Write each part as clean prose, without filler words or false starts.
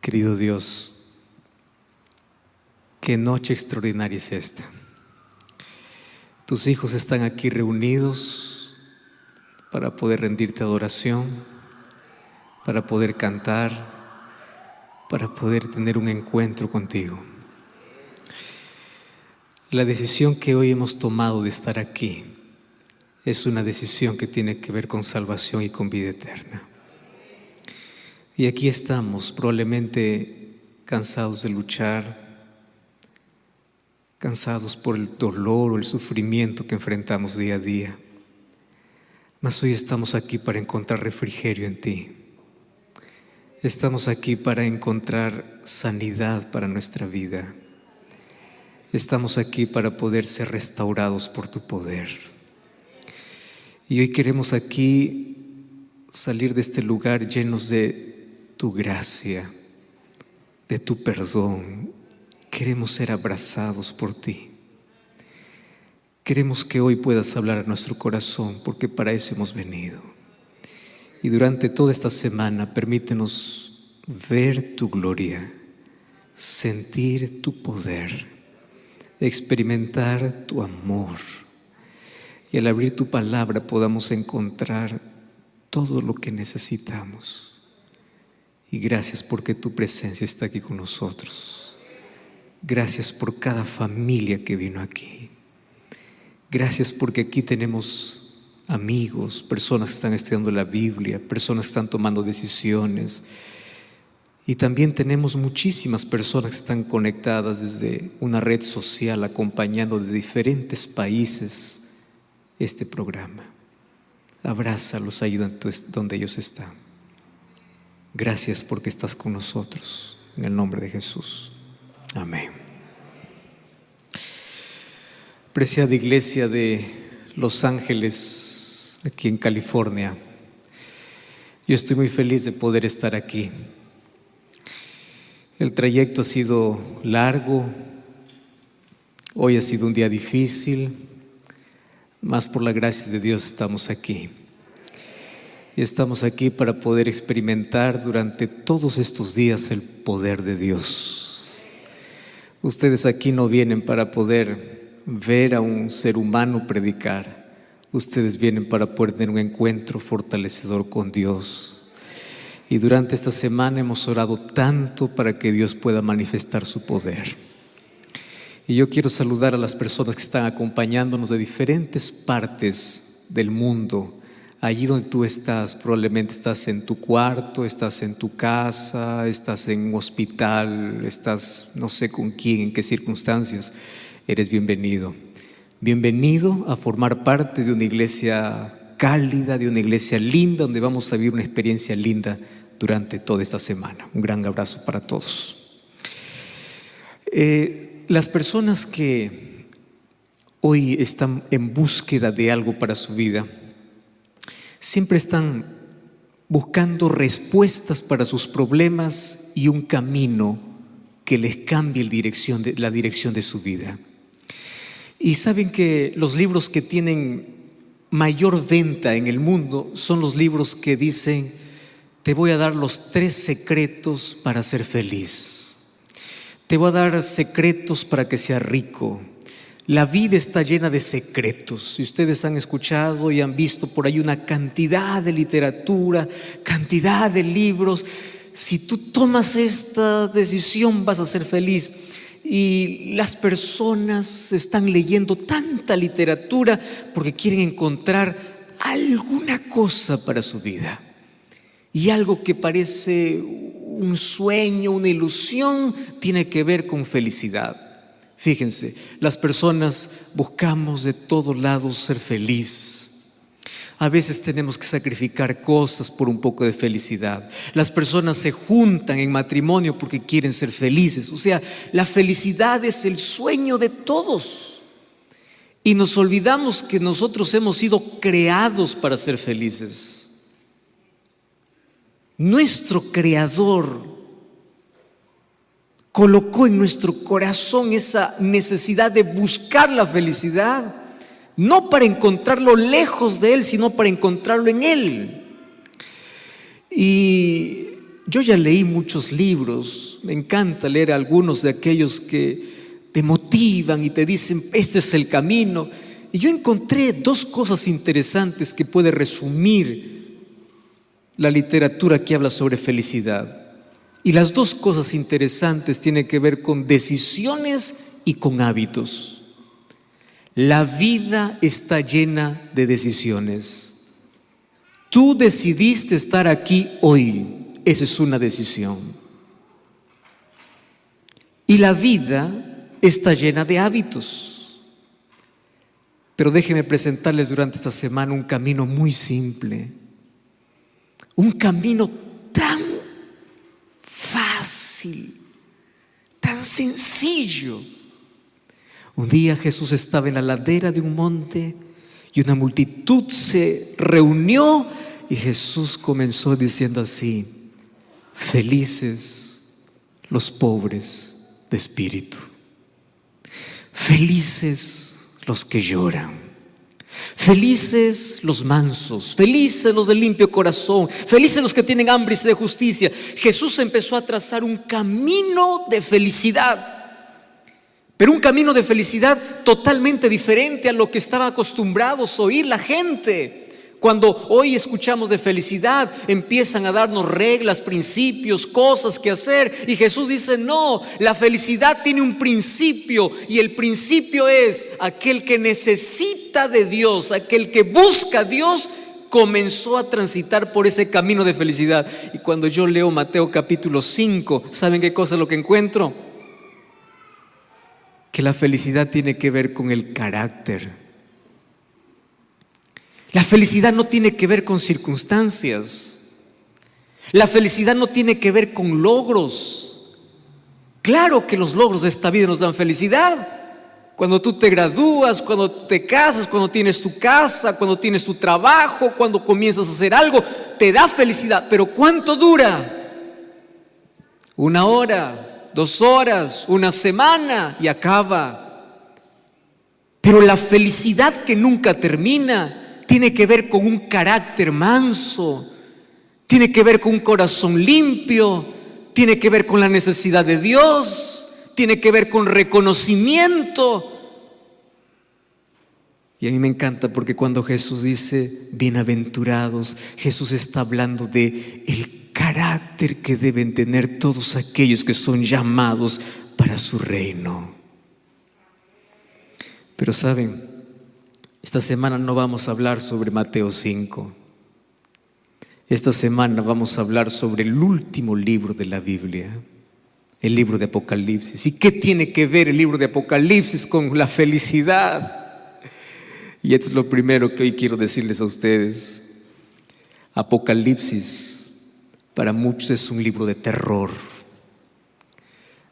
Querido Dios, qué noche extraordinaria es esta. Tus hijos están aquí reunidos para poder rendirte adoración, para poder cantar, para poder tener un encuentro contigo. La decisión que hoy hemos tomado de estar aquí es una decisión que tiene que ver con salvación y con vida eterna. Y aquí estamos, probablemente cansados de luchar, cansados por el dolor o el sufrimiento que enfrentamos día a día. Mas hoy estamos aquí para encontrar refrigerio en ti. Estamos aquí para encontrar sanidad para nuestra vida. Estamos aquí para poder ser restaurados por tu poder. Y hoy queremos aquí salir de este lugar llenos de tu gracia, de tu perdón. Queremos ser abrazados por ti. Queremos que hoy puedas hablar a nuestro corazón, porque para eso hemos venido. Y durante toda esta semana permítenos ver tu gloria, sentir tu poder, experimentar tu amor. Y al abrir tu palabra podamos encontrar todo lo que necesitamos. Y gracias porque tu presencia está aquí con nosotros. Gracias por cada familia que vino aquí. Gracias porque aquí tenemos amigos, personas que están estudiando la Biblia, personas que están tomando decisiones. Y también tenemos muchísimas personas que están conectadas desde una red social, acompañando de diferentes países este programa. Abrázalos, ayúdanos donde ellos están. Gracias porque estás con nosotros. En el nombre de Jesús. Amén. Preciada iglesia de Los Ángeles, aquí en California, yo estoy muy feliz de poder estar aquí. El trayecto ha sido largo, hoy ha sido un día difícil, mas por la gracia de Dios estamos aquí. Y estamos aquí para poder experimentar durante todos estos días el poder de Dios. Ustedes aquí no vienen para poder ver a un ser humano predicar. Ustedes vienen para poder tener un encuentro fortalecedor con Dios. Y durante esta semana hemos orado tanto para que Dios pueda manifestar su poder. Y yo quiero saludar a las personas que están acompañándonos de diferentes partes del mundo. Allí donde tú estás, probablemente estás en tu cuarto, estás en tu casa, estás en un hospital, estás no sé con quién, en qué circunstancias. Eres bienvenido. Bienvenido a formar parte de una iglesia cálida, de una iglesia linda, donde vamos a vivir una experiencia linda durante toda esta semana. Un gran abrazo para todos. Las personas que hoy están en búsqueda de algo para su vida, siempre están buscando respuestas para sus problemas y un camino que les cambie la dirección de su vida. Y saben que los libros que tienen mayor venta en el mundo son los libros que dicen: te voy a dar los 3 secretos para ser feliz. Te voy a dar secretos para que seas rico. La vida está llena de secretos. Si ustedes han escuchado y han visto por ahí una cantidad de literatura, cantidad de libros. Si tú tomas esta decisión vas a ser feliz. Y las personas están leyendo tanta literatura porque quieren encontrar alguna cosa para su vida. Y algo que parece un sueño, una ilusión, tiene que ver con felicidad. Fíjense, las personas buscamos de todos lados ser feliz. A veces tenemos que sacrificar cosas por un poco de felicidad. Las personas se juntan en matrimonio porque quieren ser felices. O sea, la felicidad es el sueño de todos. Y nos olvidamos que nosotros hemos sido creados para ser felices. Nuestro Creador colocó en nuestro corazón esa necesidad de buscar la felicidad, no para encontrarlo lejos de Él, sino para encontrarlo en Él. Y yo ya leí muchos libros, me encanta leer algunos de aquellos que te motivan y te dicen, este es el camino. Y yo encontré dos cosas interesantes que puede resumir la literatura que habla sobre felicidad. Y las dos cosas interesantes tienen que ver con decisiones y con hábitos. La vida está llena de decisiones. Tú decidiste estar aquí hoy. Esa es una decisión. Y la vida está llena de hábitos. Pero déjenme presentarles durante esta semana un camino muy simple. Un camino tan fácil, tan sencillo. Un día Jesús estaba en la ladera de un monte y una multitud se reunió y Jesús comenzó diciendo así: felices los pobres de espíritu, felices los que lloran, felices los mansos, felices los de limpio corazón, felices los que tienen hambre y sed de justicia. Jesús empezó a trazar un camino de felicidad, pero un camino de felicidad totalmente diferente a lo que estaba acostumbrados a oír la gente. Cuando hoy escuchamos de felicidad, empiezan a darnos reglas, principios, cosas que hacer. Y Jesús dice, no, la felicidad tiene un principio. Y el principio es aquel que necesita de Dios, aquel que busca a Dios, comenzó a transitar por ese camino de felicidad. Y cuando yo leo Mateo capítulo 5, ¿saben qué cosa es lo que encuentro? Que la felicidad tiene que ver con el carácter. La felicidad no tiene que ver con circunstancias. La felicidad no tiene que ver con logros. Claro que los logros de esta vida nos dan felicidad. Cuando tú te gradúas, cuando te casas, cuando tienes tu casa, cuando tienes tu trabajo, cuando comienzas a hacer algo, te da felicidad. Pero ¿cuánto dura? 1 hora, 2 horas, 1 semana y acaba. Pero la felicidad que nunca termina tiene que ver con un carácter manso, tiene que ver con un corazón limpio, tiene que ver con la necesidad de Dios, tiene que ver con reconocimiento. Y a mí me encanta porque cuando Jesús dice bienaventurados, Jesús está hablando de el carácter que deben tener todos aquellos que son llamados para su reino. Pero saben, esta semana no vamos a hablar sobre Mateo 5. Esta semana vamos a hablar sobre el último libro de la Biblia, el libro de Apocalipsis. ¿Y qué tiene que ver el libro de Apocalipsis con la felicidad? Y esto es lo primero que hoy quiero decirles a ustedes. Apocalipsis para muchos es un libro de terror.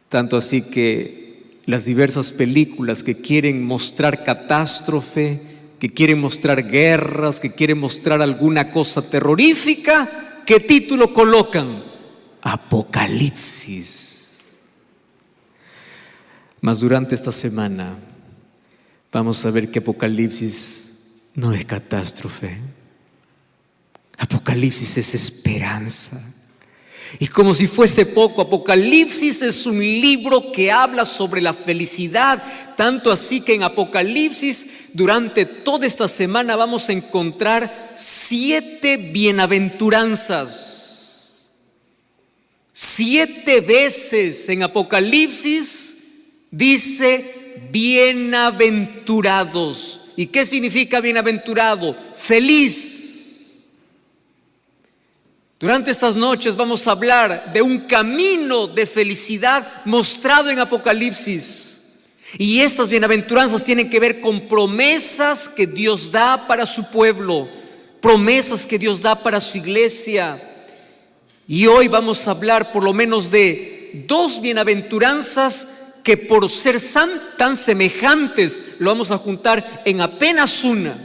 Tanto así que las diversas películas que quieren mostrar catástrofe, que quieren mostrar guerras, que quieren mostrar alguna cosa terrorífica, ¿qué título colocan? Apocalipsis. Mas durante esta semana vamos a ver que Apocalipsis no es catástrofe. Apocalipsis es esperanza. Y como si fuese poco, Apocalipsis es un libro que habla sobre la felicidad. Tanto así que en Apocalipsis, durante toda esta semana vamos a encontrar 7 bienaventuranzas. 7 veces en Apocalipsis dice bienaventurados. ¿Y qué significa bienaventurado? Feliz. Durante estas noches vamos a hablar de un camino de felicidad mostrado en Apocalipsis. Y estas bienaventuranzas tienen que ver con promesas que Dios da para su pueblo, promesas que Dios da para su iglesia. Y hoy vamos a hablar por lo menos de 2 bienaventuranzas que por ser tan semejantes lo vamos a juntar en apenas una.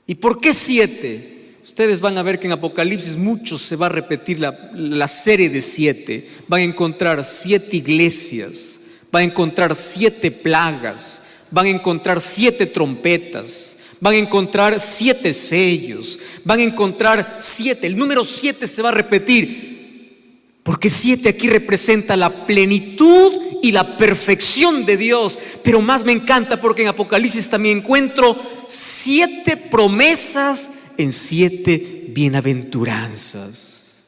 ¿Y por qué 7? Ustedes van a ver que en Apocalipsis mucho se va a repetir la serie de 7. Van a encontrar 7 iglesias, van a encontrar 7 plagas, van a encontrar 7 trompetas, van a encontrar 7 sellos, van a encontrar 7. El número 7 se va a repetir. Porque 7 aquí representa la plenitud y la perfección de Dios. Pero más me encanta porque en Apocalipsis también encuentro 7 promesas en 7 bienaventuranzas.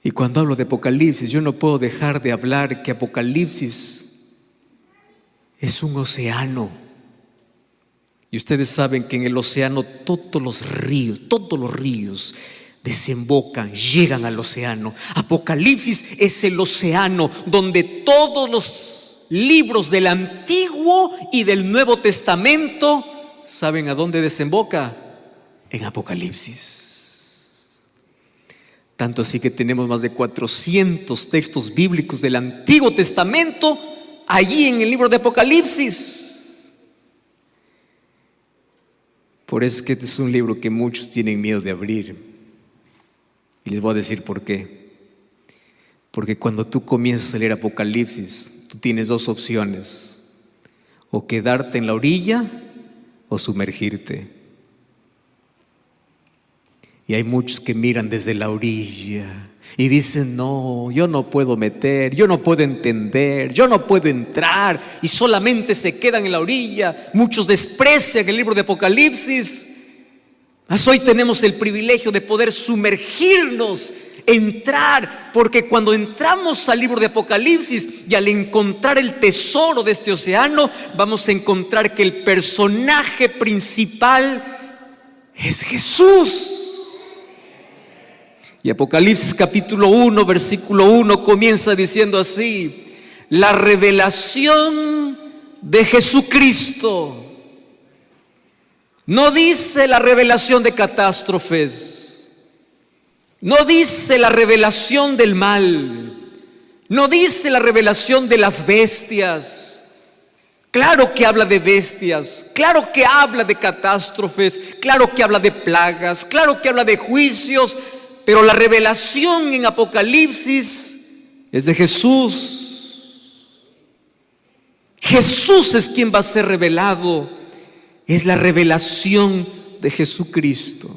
Y cuando hablo de Apocalipsis, yo no puedo dejar de hablar que Apocalipsis es un océano. Y ustedes saben que en el océano todos los ríos desembocan, llegan al océano. Apocalipsis es el océano donde todos los libros del Antiguo y del Nuevo Testamento, ¿saben a dónde desemboca? En Apocalipsis. Tanto así que tenemos más de 400 textos bíblicos del Antiguo Testamento allí en el libro de Apocalipsis. Por eso es que este es un libro que muchos tienen miedo de abrir. Y les voy a decir por qué. Porque cuando tú comienzas a leer Apocalipsis, tú tienes 2 opciones: o quedarte en la orilla o sumergirte. Y hay muchos que miran desde la orilla y dicen: no, yo no puedo meter, yo no puedo entender, yo no puedo entrar, y solamente se quedan en la orilla. Muchos desprecian el libro de Apocalipsis. Mas hoy tenemos el privilegio de poder sumergirnos, entrar, porque cuando entramos al libro de Apocalipsis y al encontrar el tesoro de este océano, vamos a encontrar que el personaje principal es Jesús. Y Apocalipsis capítulo 1, versículo 1 comienza diciendo así: la revelación de Jesucristo. No dice la revelación de catástrofes, no dice la revelación del mal, no dice la revelación de las bestias. Claro que habla de bestias, claro que habla de catástrofes, claro que habla de plagas, claro que habla de juicios, pero la revelación en Apocalipsis es de Jesús. Jesús es quien va a ser revelado. Es la revelación de Jesucristo.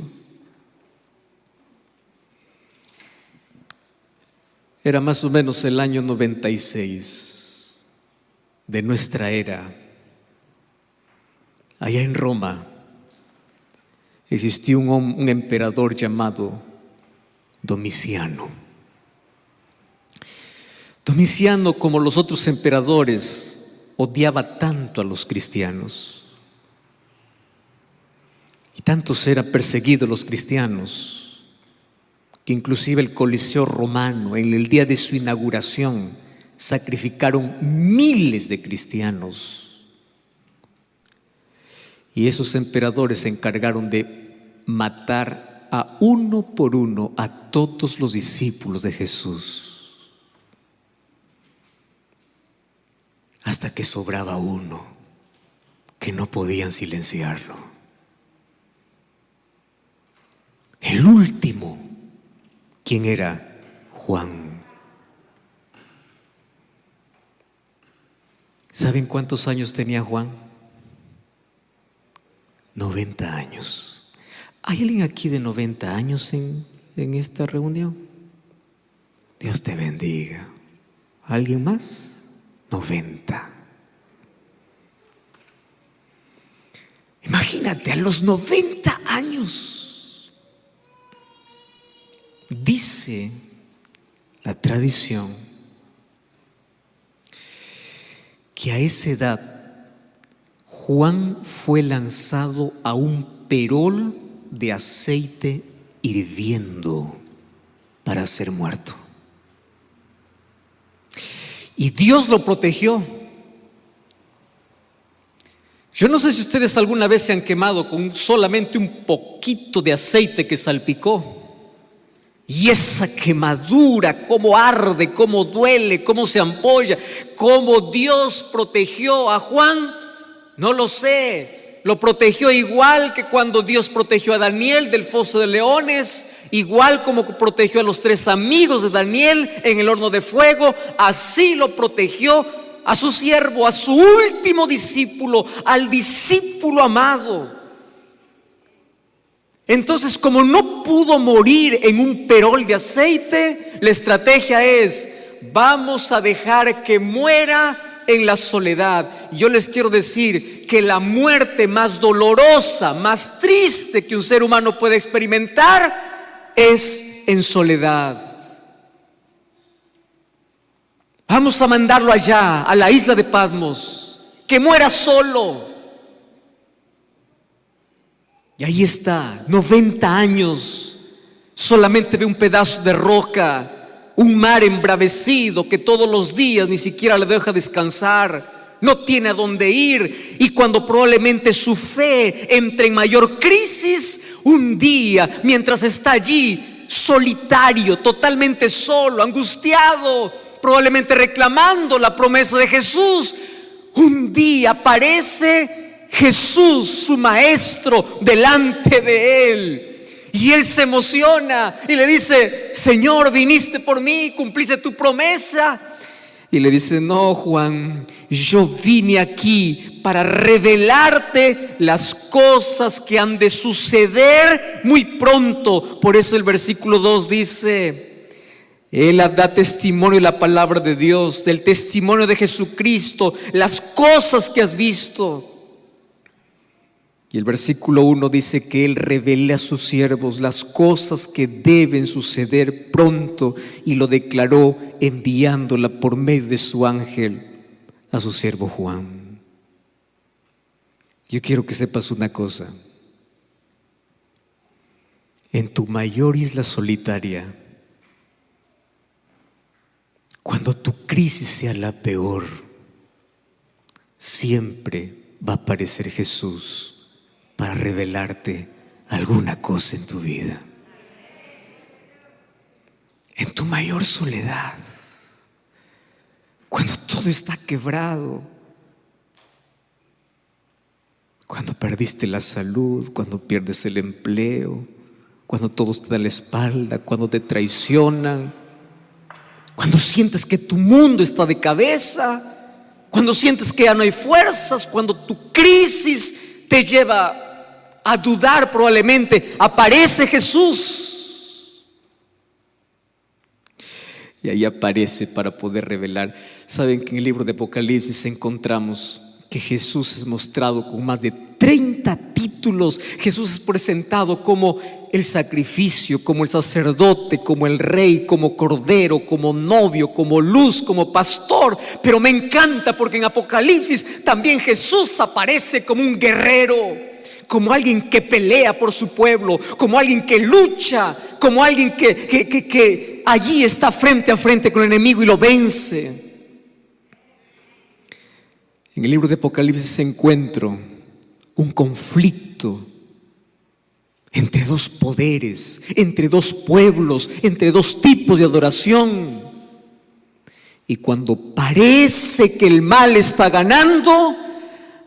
Era más o menos el año 96 de nuestra era. Allá en Roma existió un emperador llamado Domiciano. Domiciano, como los otros emperadores, odiaba tanto a los cristianos. Y tantos eran perseguidos los cristianos, que inclusive el Coliseo romano, en el día de su inauguración, sacrificaron miles de cristianos. Y esos emperadores se encargaron de matar a uno por uno a todos los discípulos de Jesús, hasta que sobraba uno que no podían silenciarlo. El último, ¿quién era? Juan. ¿Saben cuántos años tenía Juan? 90 años. ¿Hay alguien aquí de 90 años en esta reunión? Dios te bendiga. ¿Alguien más? 90. Imagínate, a los 90 años. Dice la tradición que a esa edad Juan fue lanzado a un perol de aceite hirviendo para ser muerto. Y Dios lo protegió. Yo no sé si ustedes alguna vez se han quemado con solamente un poquito de aceite que salpicó. Y esa quemadura, cómo arde, cómo duele, cómo se ampolla, cómo Dios protegió a Juan, no lo sé. Lo protegió igual que cuando Dios protegió a Daniel del foso de leones, igual como protegió a los 3 amigos de Daniel en el horno de fuego. Así lo protegió a su siervo, a su último discípulo, al discípulo amado. Entonces, como no pudo morir en un perol de aceite, la estrategia es: vamos a dejar que muera en la soledad. Yo les quiero decir que la muerte más dolorosa, más triste que un ser humano puede experimentar es en soledad. Vamos a mandarlo allá, a la isla de Patmos, que muera solo. Y ahí está, 90 años, solamente ve un pedazo de roca, un mar embravecido que todos los días ni siquiera le deja descansar, no tiene a dónde ir. Y cuando probablemente su fe entre en mayor crisis, un día, mientras está allí, solitario, totalmente solo, angustiado, probablemente reclamando la promesa de Jesús, un día aparece Jesús, su maestro, delante de él. Y él se emociona y le dice: Señor, viniste por mí, cumpliste tu promesa. Y le dice: no, Juan, yo vine aquí para revelarte las cosas que han de suceder muy pronto. Por eso el versículo 2 dice: Él da testimonio de la palabra de Dios, del testimonio de Jesucristo, las cosas que has visto. Y el versículo 1 dice que Él revela a sus siervos las cosas que deben suceder pronto, y lo declaró enviándola por medio de su ángel a su siervo Juan. Yo quiero que sepas una cosa: en tu mayor isla solitaria, cuando tu crisis sea la peor, siempre va a aparecer Jesús para revelarte alguna cosa en tu vida. En tu mayor soledad, cuando todo está quebrado, cuando perdiste la salud, cuando pierdes el empleo, cuando todos te dan la espalda, cuando te traicionan, cuando sientes que tu mundo está de cabeza, cuando sientes que ya no hay fuerzas, cuando tu crisis te lleva a dudar, probablemente aparece Jesús. Y ahí aparece para poder revelar. Saben que en el libro de Apocalipsis encontramos que Jesús es mostrado con más de 30 títulos. Jesús es presentado como el sacrificio, como el sacerdote, como el rey, como cordero, como novio, como luz, como pastor. Pero me encanta porque en Apocalipsis también Jesús aparece como un guerrero, como alguien que pelea por su pueblo, como alguien que lucha, como alguien que allí está frente a frente con el enemigo y lo vence. En el libro de Apocalipsis encuentro un conflicto entre dos poderes, entre dos pueblos, entre dos tipos de adoración. Y cuando parece que el mal está ganando,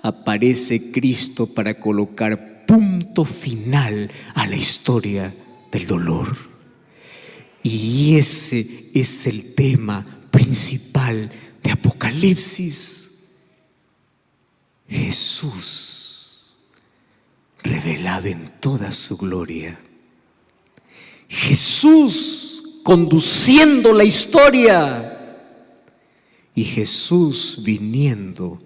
aparece Cristo para colocar punto final a la historia del dolor. Y ese es el tema principal de Apocalipsis. Jesús revelado en toda su gloria. Jesús conduciendo la historia. Y Jesús viniendo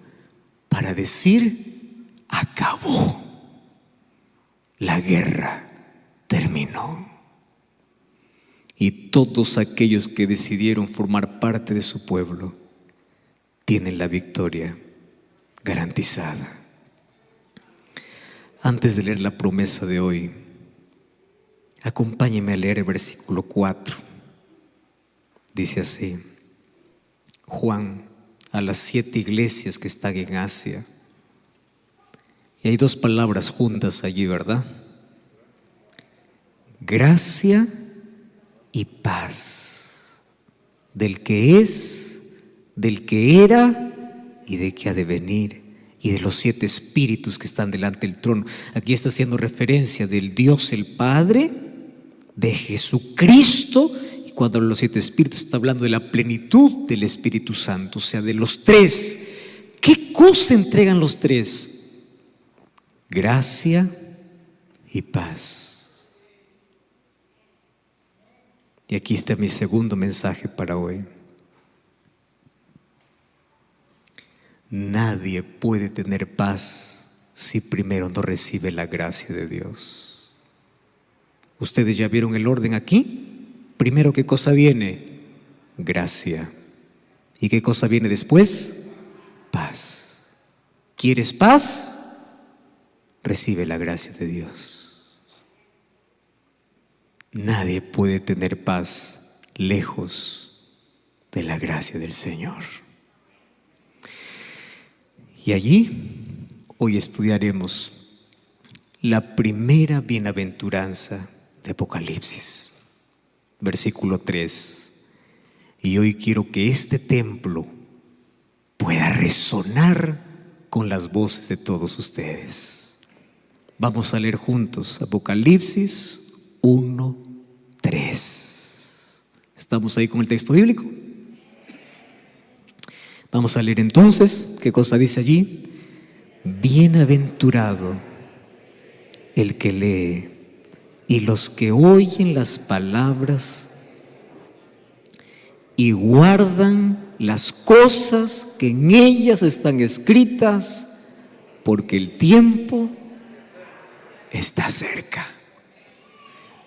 para decir: acabó. La guerra terminó. Y todos aquellos que decidieron formar parte de su pueblo tienen la victoria garantizada. Antes de leer la promesa de hoy, acompáñeme a leer el versículo 4. Dice así: Juan, a las 7 iglesias que están en Asia. Y hay 2 palabras juntas allí, ¿verdad? Gracia y paz, del que es, del que era y de que ha de venir, y de los 7 espíritus que están delante del trono. Aquí está haciendo referencia del Dios el Padre, de Jesucristo. Y cuando habla de los 7 espíritus, está hablando de la plenitud del Espíritu Santo, o sea, de los 3. ¿Qué cosa entregan los 3? Gracia y paz. Y aquí está mi segundo mensaje para hoy. Nadie puede tener paz si primero no recibe la gracia de Dios. ¿Ustedes ya vieron el orden aquí? Primero, ¿qué cosa viene? Gracia. ¿Y qué cosa viene después? Paz. ¿Quieres paz? Recibe la gracia de Dios. Nadie puede tener paz lejos de la gracia del Señor. Y allí hoy estudiaremos la primera bienaventuranza de Apocalipsis, versículo 3. Y hoy quiero que este templo pueda resonar con las voces de todos ustedes. Vamos a leer juntos Apocalipsis 1:3. ¿Estamos ahí con el texto bíblico? Vamos a leer entonces, ¿qué cosa dice allí? Bienaventurado el que lee y los que oyen las palabras y guardan las cosas que en ellas están escritas, porque el tiempo está cerca.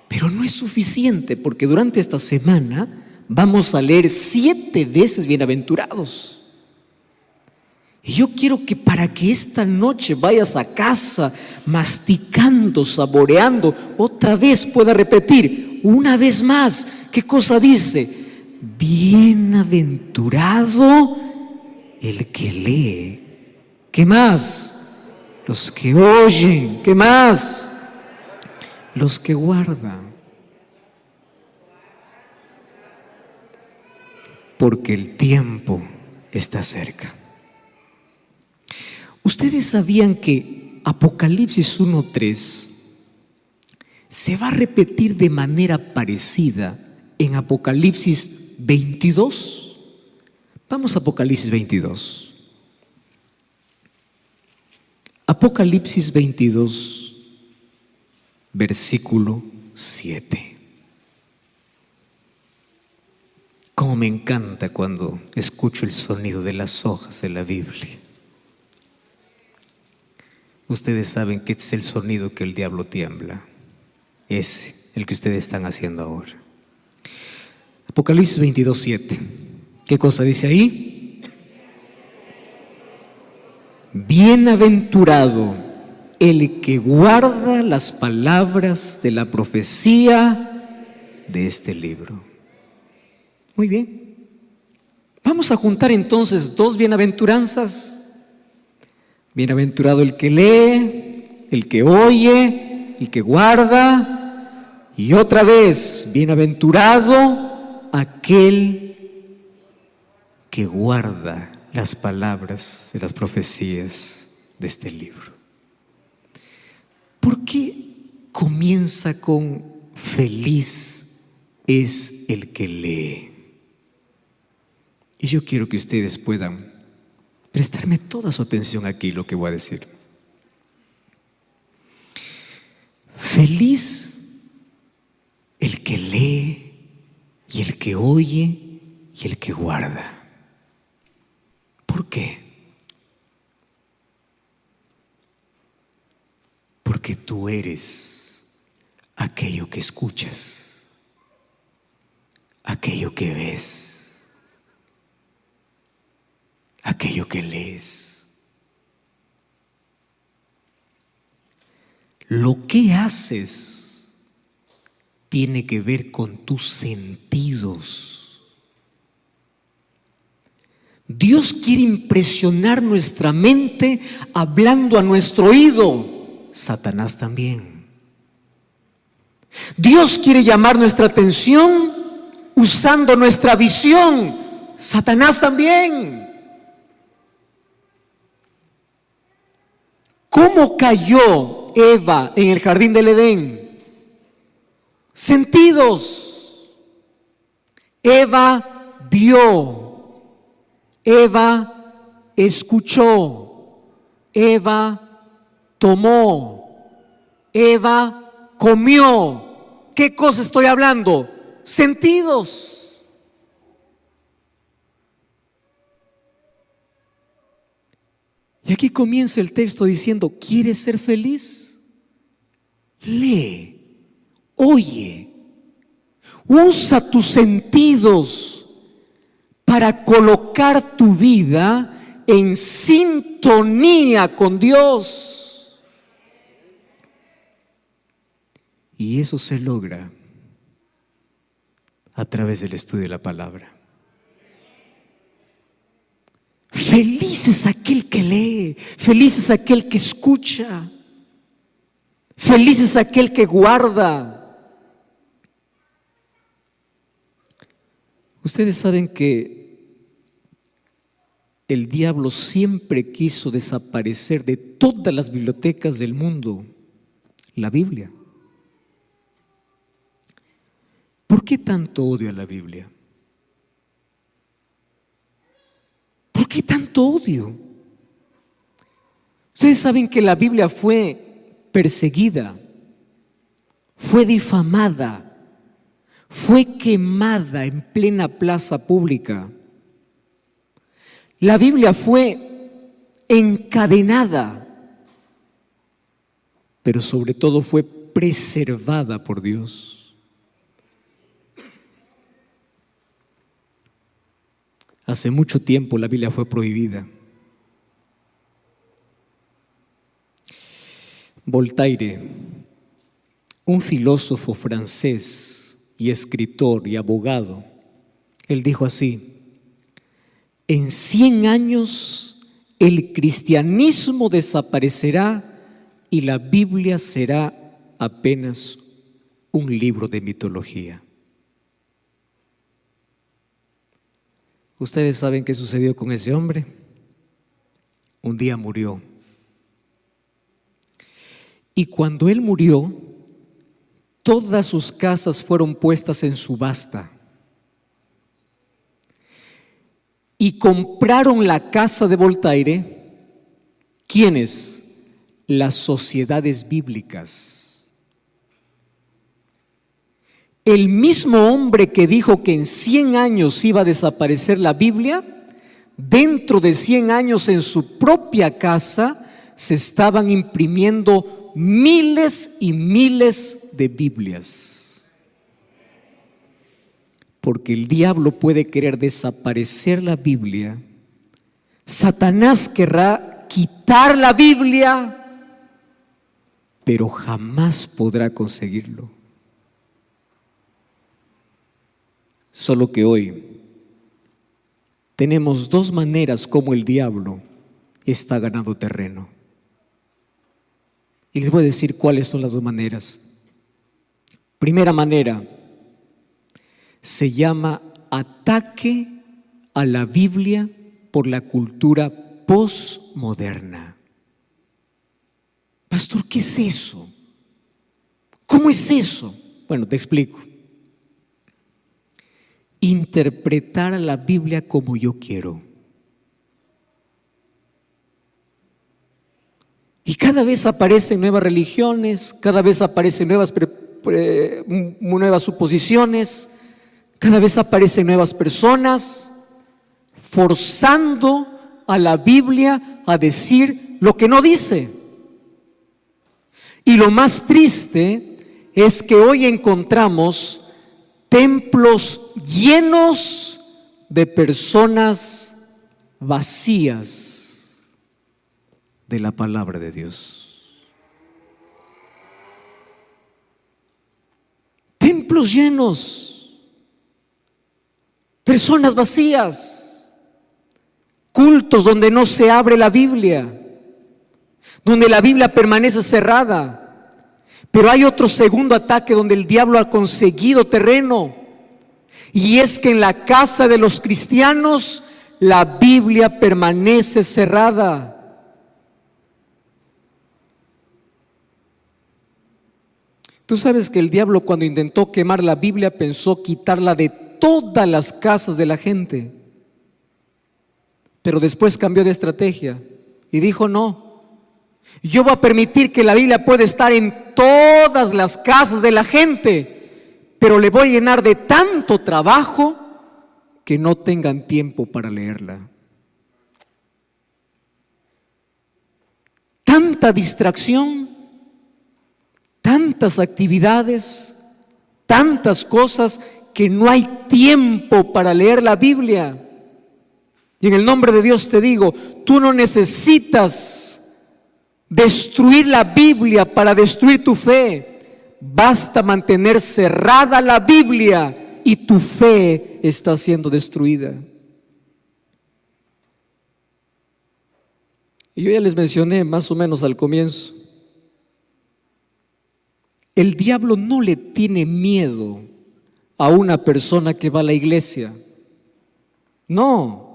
Pero no es suficiente, porque durante esta semana vamos a leer 7 veces bienaventurados. Y yo quiero que para que esta noche vayas a casa masticando, saboreando, otra vez pueda repetir una vez más. ¿Qué cosa dice? Bienaventurado el que lee. ¿Qué más? Los que oyen. ¿Qué más? Los que guardan. Porque el tiempo está cerca. ¿Ustedes sabían que Apocalipsis 1:3 se va a repetir de manera parecida en Apocalipsis 22? Vamos a Apocalipsis 22. Apocalipsis 22, versículo 7. Cómo me encanta cuando escucho el sonido de las hojas de la Biblia. Ustedes saben que es el sonido que el diablo tiembla. Es el que ustedes están haciendo ahora. Apocalipsis 22:7. ¿Qué cosa dice ahí? Bienaventurado el que guarda las palabras de la profecía de este libro. Muy bien. Vamos a juntar entonces 2 bienaventuranzas. Bienaventurado el que lee, el que oye, el que guarda. Y otra vez, bienaventurado aquel que guarda las palabras de las profecías de este libro. ¿Por qué comienza con feliz es el que lee? Y yo quiero que ustedes puedan prestarme toda su atención aquí, lo que voy a decir. Feliz el que lee y el que oye y el que guarda. ¿Por qué? Porque tú eres aquello que escuchas, aquello que ves, aquello que lees. Lo que haces tiene que ver con tus sentidos. Dios quiere impresionar nuestra mente hablando a nuestro oído. Satanás también. Dios quiere llamar nuestra atención usando nuestra visión. Satanás también. ¿Cómo cayó Eva en el jardín del Edén? Sentidos. Eva vio. Eva escuchó. Eva tomó. Eva comió. ¿Qué cosa estoy hablando? sentidos. Y aquí comienza el texto diciendo: ¿quieres ser feliz? Lee, oye, usa tus sentidos para colocar tu vida en sintonía con Dios. Y eso se logra a través del estudio de la palabra. Feliz es aquel que lee, feliz es aquel que escucha, feliz es aquel que guarda. Ustedes saben que el diablo siempre quiso desaparecer de todas las bibliotecas del mundo la Biblia. ¿Por qué tanto odio a la Biblia? ¿Por qué tanto odio? Ustedes saben que la Biblia fue perseguida, fue difamada, fue quemada en plena plaza pública. La Biblia fue encadenada, pero sobre todo fue preservada por Dios. Hace mucho tiempo la Biblia fue prohibida. Voltaire, un filósofo francés y escritor y abogado, él dijo así: en 100 años el cristianismo desaparecerá y la Biblia será apenas un libro de mitología. ¿Ustedes saben qué sucedió con ese hombre? Un día murió. Y cuando él murió, todas sus casas fueron puestas en subasta. Y compraron la casa de Voltaire, ¿quiénes? Las sociedades bíblicas. El mismo hombre que dijo que en 100 años iba a desaparecer la Biblia, dentro de 100 años en su propia casa se estaban imprimiendo miles y miles de Biblias. Porque el diablo puede querer desaparecer la Biblia, Satanás querrá quitar la Biblia, pero jamás podrá conseguirlo. Solo que hoy tenemos dos maneras como el diablo está ganando terreno. Y les voy a decir cuáles son las dos maneras. Primera manera, se llama ataque a la Biblia por la cultura posmoderna. Pastor, ¿qué es eso? ¿Cómo es eso? Bueno, te explico. Interpretar a la Biblia como yo quiero. Y cada vez aparecen nuevas religiones, cada vez aparecen nuevas suposiciones, cada vez aparecen nuevas personas forzando a la Biblia a decir lo que no dice. Y lo más triste es que hoy encontramos templos llenos de personas vacías de la palabra de Dios. Templos llenos, personas vacías, cultos donde no se abre la Biblia, donde la Biblia permanece cerrada. Pero hay otro segundo ataque donde el diablo ha conseguido terreno, y es que en la casa de los cristianos la Biblia permanece cerrada. Tú sabes que el diablo, cuando intentó quemar la Biblia, pensó quitarla de todas las casas de la gente, pero después cambió de estrategia y dijo: no, yo voy a permitir que la Biblia pueda estar en todas las casas de la gente, pero le voy a llenar de tanto trabajo que no tengan tiempo para leerla. Tanta distracción, tantas actividades, tantas cosas que no hay tiempo para leer la Biblia. Y en el nombre de Dios te digo, tú no necesitas destruir la Biblia para destruir tu fe. Basta mantener cerrada la Biblia y tu fe está siendo destruida. Y yo ya les mencioné más o menos al comienzo. El diablo no le tiene miedo a una persona que va a la iglesia. No.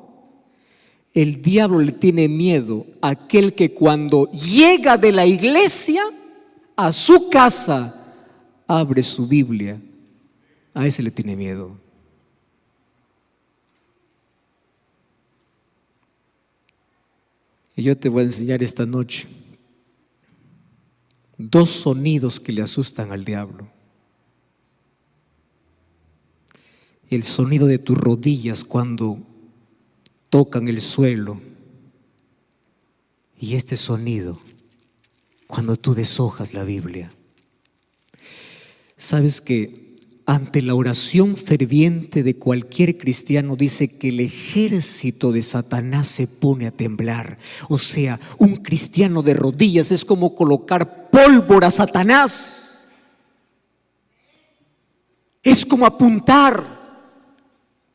El diablo le tiene miedo a aquel que cuando llega de la iglesia a su casa, abre su Biblia. A ese le tiene miedo. Y yo te voy a enseñar esta noche 2 sonidos que le asustan al diablo. El sonido de tus rodillas cuando tocan el suelo, y este sonido cuando tú deshojas la Biblia. Sabes que ante la oración ferviente de cualquier cristiano dice que el ejército de Satanás se pone a temblar. O sea, un cristiano de rodillas es como colocar pólvora a Satanás. Es como apuntar.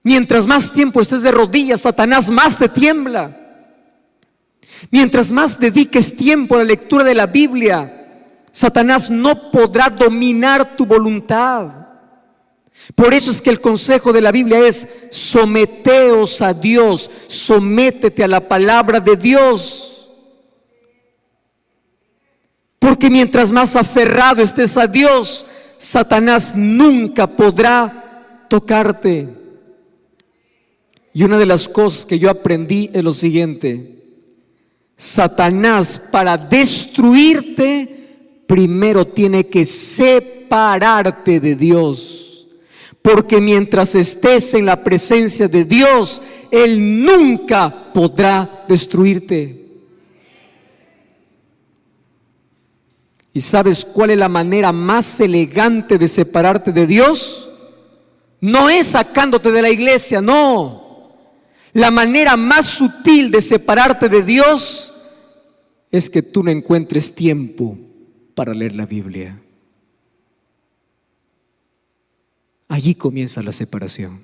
Mientras más tiempo estés de rodillas, Satanás más te tiembla. Mientras más dediques tiempo a la lectura de la Biblia, Satanás no podrá dominar tu voluntad. Por eso es que el consejo de la Biblia es: someteos a Dios, sométete a la palabra de Dios. Porque mientras más aferrado estés a Dios, Satanás nunca podrá tocarte. Y una de las cosas que yo aprendí es lo siguiente: Satanás, para destruirte, primero tiene que separarte de Dios. Porque mientras estés en la presencia de Dios, Él nunca podrá destruirte. ¿Y sabes cuál es la manera más elegante de separarte de Dios? No es sacándote de la iglesia, no. La manera más sutil de separarte de Dios es que tú no encuentres tiempo para leer la Biblia. Allí comienza la separación.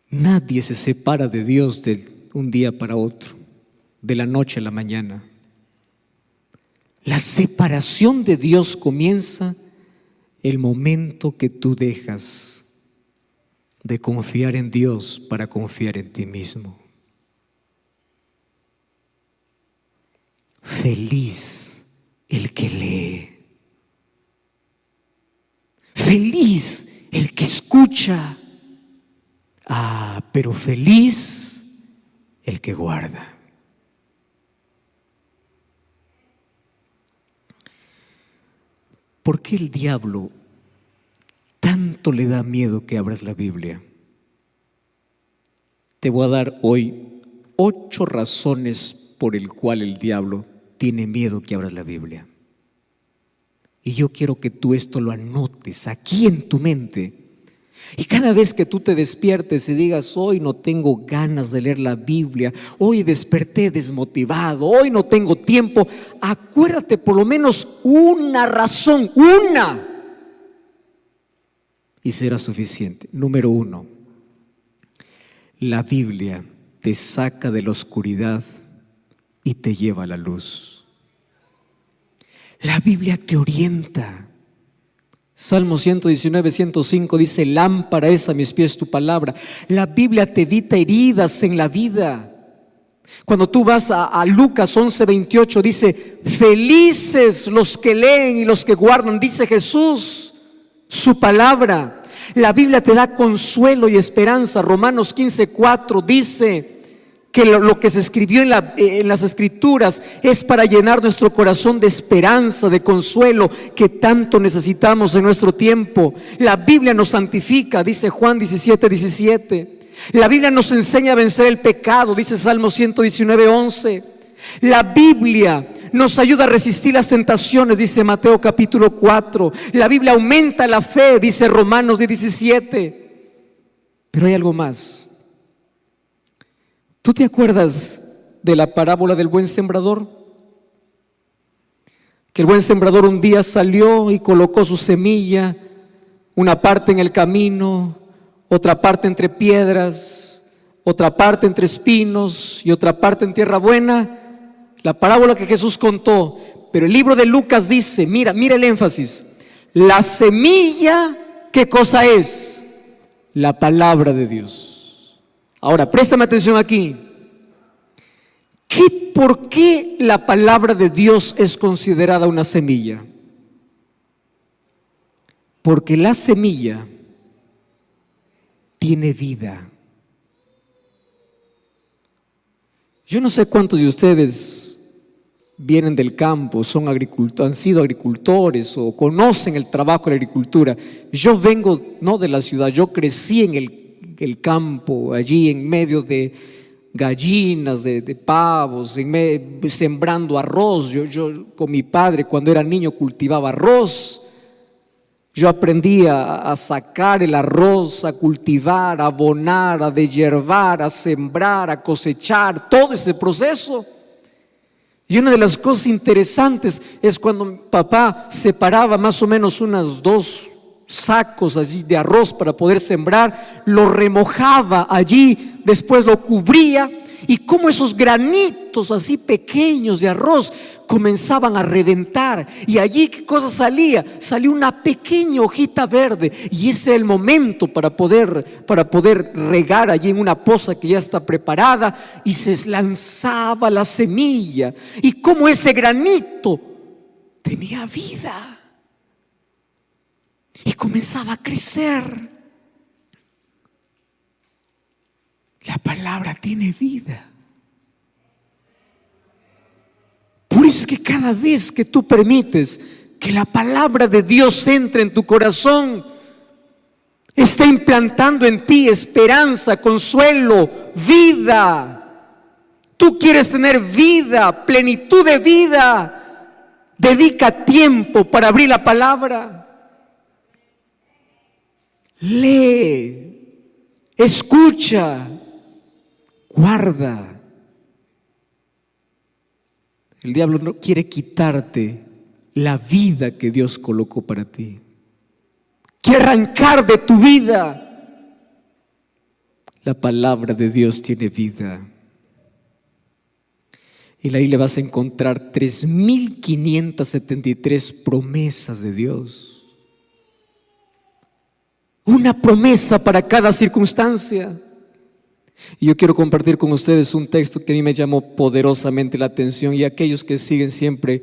Nadie se separa de Dios de un día para otro, de la noche a la mañana. La separación de Dios comienza el momento que tú dejas de confiar en Dios para confiar en ti mismo. Feliz el que lee. Feliz el que escucha. Pero feliz el que guarda. ¿Por qué el diablo tanto le da miedo que abras la Biblia? Te voy a dar hoy 8 razones por el cual el diablo tiene miedo que abras la Biblia. Y yo quiero que tú esto lo anotes aquí en tu mente. Y cada vez que tú te despiertes y digas: hoy no tengo ganas de leer la Biblia, hoy desperté desmotivado, hoy no tengo tiempo, acuérdate por lo menos una razón, una, y será suficiente. Número 1, la Biblia te saca de la oscuridad y te lleva a la luz. La Biblia te orienta. Salmo 119, 105 dice: lámpara es a mis pies tu palabra. La Biblia te evita heridas en la vida. Cuando tú vas a Lucas 11, 28 dice: felices los que leen y los que guardan, dice Jesús, su palabra. La Biblia te da consuelo y esperanza. Romanos 15, 4 dice: que lo que se escribió en las Escrituras es para llenar nuestro corazón de esperanza, de consuelo que tanto necesitamos en nuestro tiempo. La Biblia nos santifica, dice Juan 17:17. La Biblia nos enseña a vencer el pecado, dice Salmo 119:11. La Biblia nos ayuda a resistir las tentaciones, dice Mateo capítulo 4. La Biblia aumenta la fe, dice Romanos 17. Pero hay algo más. ¿Tú te acuerdas de la parábola del buen sembrador? Que el buen sembrador un día salió y colocó su semilla, una parte en el camino, otra parte entre piedras, otra parte entre espinos y otra parte en tierra buena. La parábola que Jesús contó. Pero el libro de Lucas dice, mira el énfasis, la semilla, ¿qué cosa es? La palabra de Dios. Ahora, préstame atención aquí. ¿Por qué la palabra de Dios es considerada una semilla? Porque la semilla tiene vida. Yo no sé cuántos de ustedes vienen del campo, son agricultores, han sido agricultores o conocen el trabajo de la agricultura. Yo vengo no de la ciudad, yo crecí en el campo, allí en medio de gallinas, de pavos, sembrando arroz. Yo con mi padre cuando era niño cultivaba arroz. Yo aprendí a sacar el arroz, a cultivar, a abonar, a deshiervar, a sembrar, a cosechar, todo ese proceso. Y una de las cosas interesantes es cuando mi papá separaba más o menos unas 2 sacos allí de arroz para poder sembrar, lo remojaba allí, después lo cubría, y como esos granitos así pequeños de arroz comenzaban a reventar, y allí ¿qué cosa salía? Salió una pequeña hojita verde, y ese es el momento para poder regar allí en una poza que ya está preparada, y se lanzaba la semilla, y como ese granito tenía vida y comenzaba a crecer. La palabra tiene vida. Por eso es que cada vez que tú permites que la palabra de Dios entre en tu corazón, está implantando en ti esperanza, consuelo, vida. Tú quieres tener vida, plenitud de vida. Dedica tiempo para abrir la palabra. Lee, escucha, guarda. El diablo no quiere quitarte la vida que Dios colocó para ti. Quiere arrancar de tu vida. La palabra de Dios tiene vida. En la Biblia vas a encontrar 3,573 promesas de Dios. Una promesa para cada circunstancia. Y yo quiero compartir con ustedes un texto que a mí me llamó poderosamente la atención, y aquellos que siguen siempre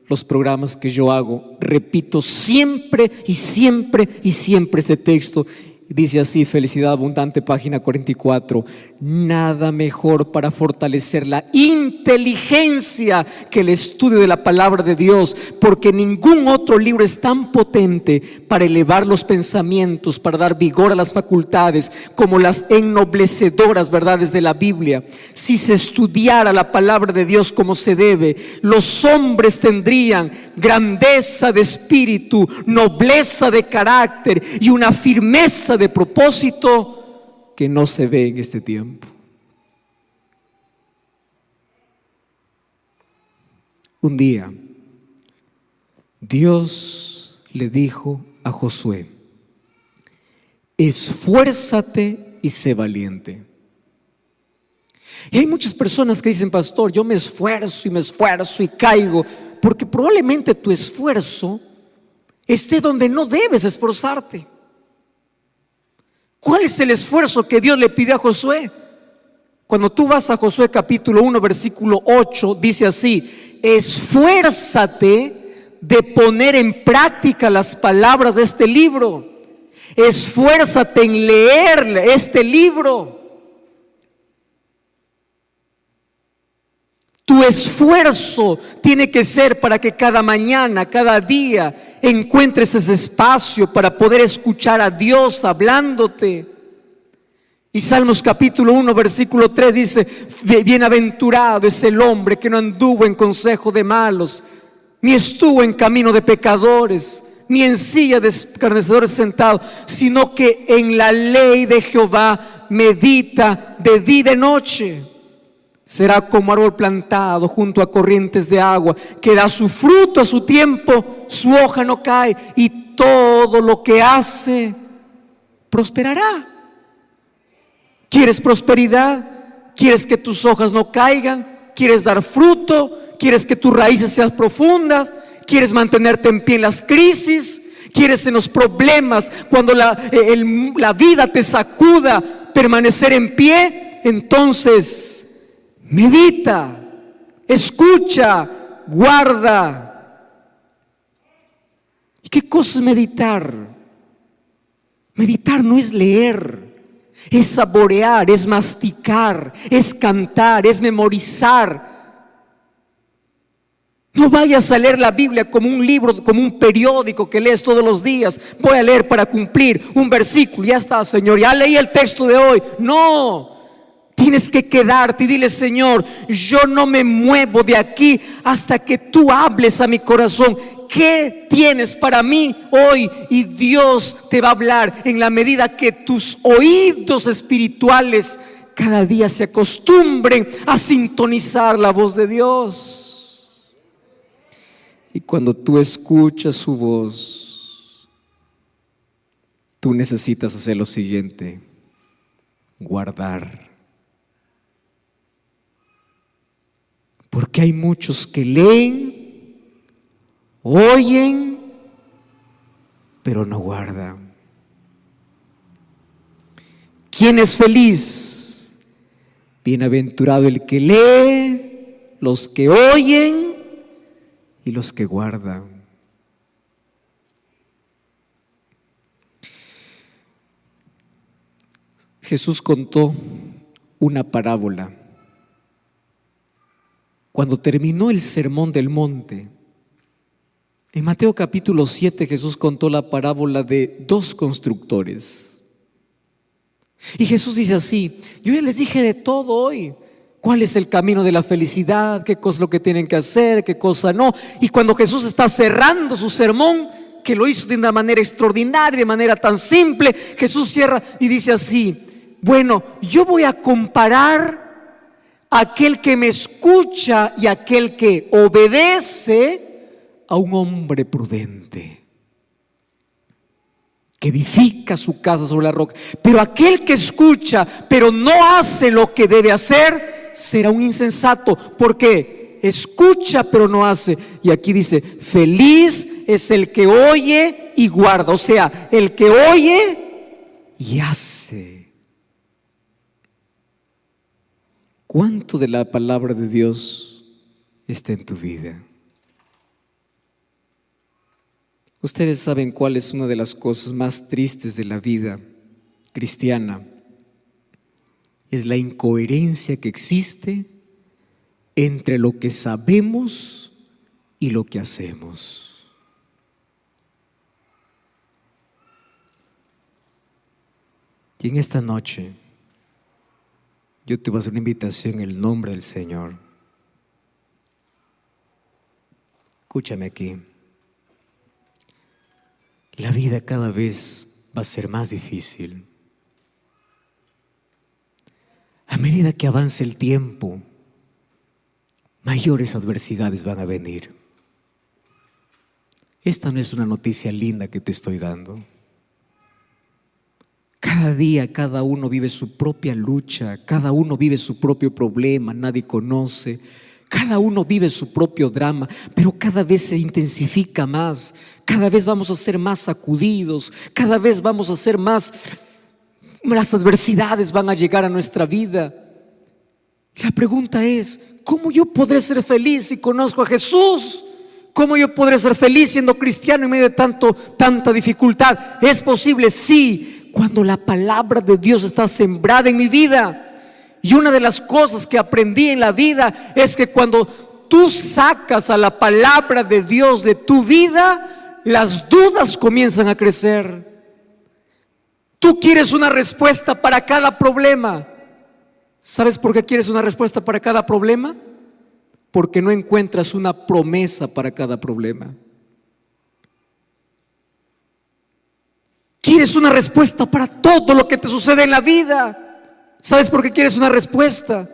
los programas que yo hago, repito siempre y siempre y siempre este texto. Dice así, Felicidad Abundante, página 44. Nada mejor para fortalecer la inteligencia que el estudio de la palabra de Dios, porque ningún otro libro es tan potente para elevar los pensamientos, para dar vigor a las facultades, como las ennoblecedoras verdades de la Biblia. Si se estudiara la palabra de Dios como se debe, los hombres tendrían grandeza de espíritu, nobleza de carácter y una firmeza de propósito que no se ve en este tiempo. Un día, Dios le dijo a Josué: esfuérzate y sé valiente. Y hay muchas personas que dicen: pastor, yo me esfuerzo y caigo, porque probablemente tu esfuerzo esté donde no debes esforzarte. ¿Cuál es el esfuerzo que Dios le pidió a Josué? Cuando tú vas a Josué capítulo 1 versículo 8, dice así: esfuérzate de poner en práctica las palabras de este libro. Esfuérzate en leer este libro. Tu esfuerzo tiene que ser para que cada mañana, cada día, encuentres ese espacio para poder escuchar a Dios hablándote. Y Salmos capítulo 1 versículo 3 dice: bienaventurado es el hombre que no anduvo en consejo de malos, ni estuvo en camino de pecadores, ni en silla de escarnecedores sentado, sino que en la ley de Jehová medita de día y de noche. Será como árbol plantado junto a corrientes de agua, que da su fruto a su tiempo, su hoja no cae, y todo lo que hace prosperará. ¿Quieres prosperidad? ¿Quieres que tus hojas no caigan? ¿Quieres dar fruto? ¿Quieres que tus raíces sean profundas? ¿Quieres mantenerte en pie en las crisis? ¿Quieres en los problemas, cuando la vida te sacuda, permanecer en pie? Entonces medita, escucha, guarda. ¿Y qué cosa es meditar? Meditar no es leer, es saborear, es masticar, es cantar, es memorizar. No vayas a leer la Biblia como un libro, como un periódico que lees todos los días. Voy a leer para cumplir un versículo, ya está, Señor, ya leí el texto de hoy. No, tienes que quedarte y dile: Señor, yo no me muevo de aquí hasta que tú hables a mi corazón. ¿Qué tienes para mí hoy? Y Dios te va a hablar en la medida que tus oídos espirituales cada día se acostumbren a sintonizar la voz de Dios. Y cuando tú escuchas su voz, tú necesitas hacer lo siguiente: guardar. Porque hay muchos que leen, oyen, pero no guardan. ¿Quién es feliz? Bienaventurado el que lee, los que oyen y los que guardan. Jesús contó una parábola. Cuando terminó el sermón del monte, en Mateo capítulo 7, Jesús contó la parábola de dos constructores. Y Jesús dice así: yo ya les dije de todo hoy. ¿Cuál es el camino de la felicidad? ¿Qué cosa es lo que tienen que hacer? ¿Qué cosa no? Y cuando Jesús está cerrando su sermón, que lo hizo de una manera extraordinaria, de manera tan simple, Jesús cierra y dice así: bueno, yo voy a comparar a aquel que me escucha y aquel que obedece a un hombre prudente que edifica su casa sobre la roca. Pero aquel que escucha pero no hace lo que debe hacer será un insensato, porque escucha pero no hace. Y aquí dice: feliz es el que oye y guarda. O sea, el que oye y hace. ¿Cuánto de la palabra de Dios está en tu vida? Ustedes saben cuál es una de las cosas más tristes de la vida cristiana. Es la incoherencia que existe entre lo que sabemos y lo que hacemos. Y en esta noche yo te voy a hacer una invitación en el nombre del Señor. Escúchame aquí. La vida cada vez va a ser más difícil. A medida que avance el tiempo, mayores adversidades van a venir. Esta no es una noticia linda que te estoy dando. Cada día cada uno vive su propia lucha, cada uno vive su propio problema, nadie conoce. Cada uno vive su propio drama, pero cada vez se intensifica más. Cada vez vamos a ser más sacudidos, cada vez vamos a ser más, las adversidades van a llegar a nuestra vida. La pregunta es: ¿cómo yo podré ser feliz si conozco a Jesús? ¿Cómo yo podré ser feliz siendo cristiano en medio de tanta dificultad? ¿Es posible? Sí, cuando la palabra de Dios está sembrada en mi vida. Y una de las cosas que aprendí en la vida es que cuando tú sacas a la palabra de Dios de tu vida, las dudas comienzan a crecer. Tú quieres una respuesta para cada problema. ¿Sabes por qué quieres una respuesta para cada problema? Porque no encuentras una promesa para cada problema. Quieres una respuesta para todo lo que te sucede en la vida. ¿Sabes por qué quieres una respuesta?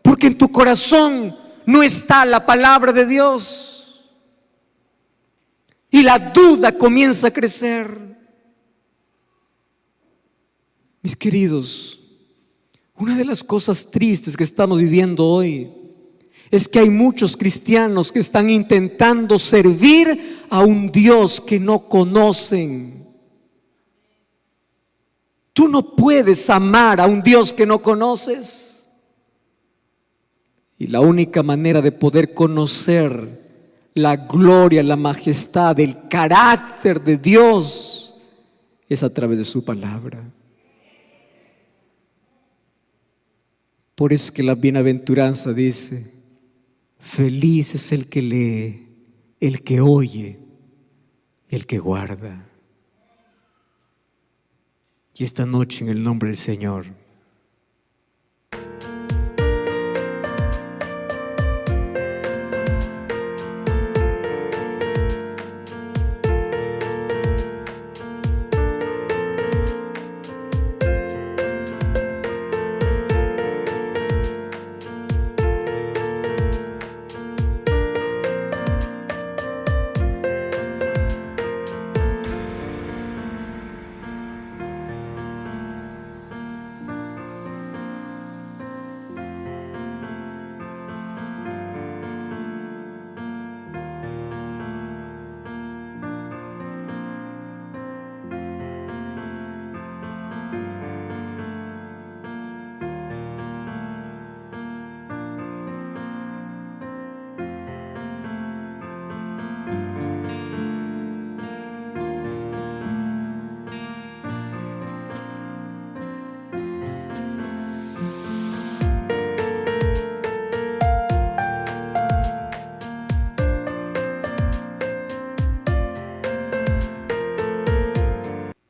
Porque en tu corazón no está la palabra de Dios. Y la duda comienza a crecer. Mis queridos, una de las cosas tristes que estamos viviendo hoy es que hay muchos cristianos que están intentando servir a un Dios que no conocen. Tú no puedes amar a un Dios que no conoces. Y la única manera de poder conocer la gloria, la majestad, el carácter de Dios es a través de su palabra. Por eso es que la bienaventuranza dice: feliz es el que lee, el que oye, el que guarda. Y esta noche, en el nombre del Señor,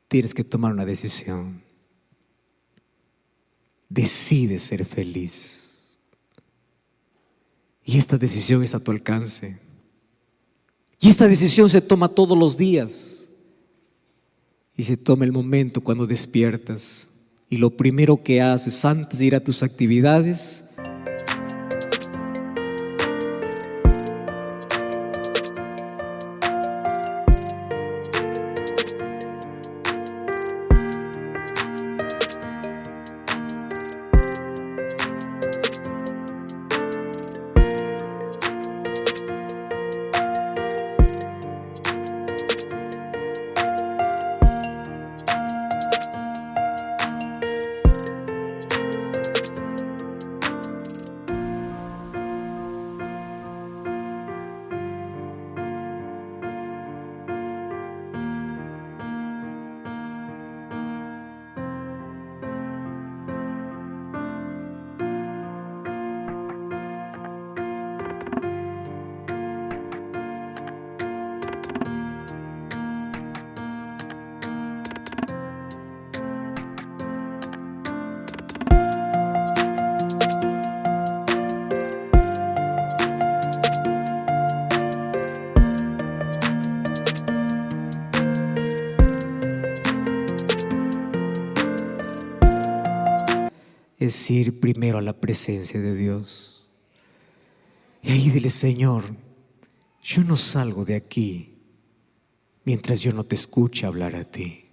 tienes que tomar una decisión. Decide ser feliz. Y esta decisión está a tu alcance. Y esta decisión se toma todos los días. Y se toma el momento cuando despiertas. Y lo primero que haces antes de ir a tus actividades es ir primero a la presencia de Dios. Y ahí dile: Señor, yo no salgo de aquí mientras yo no te escuche hablar a ti.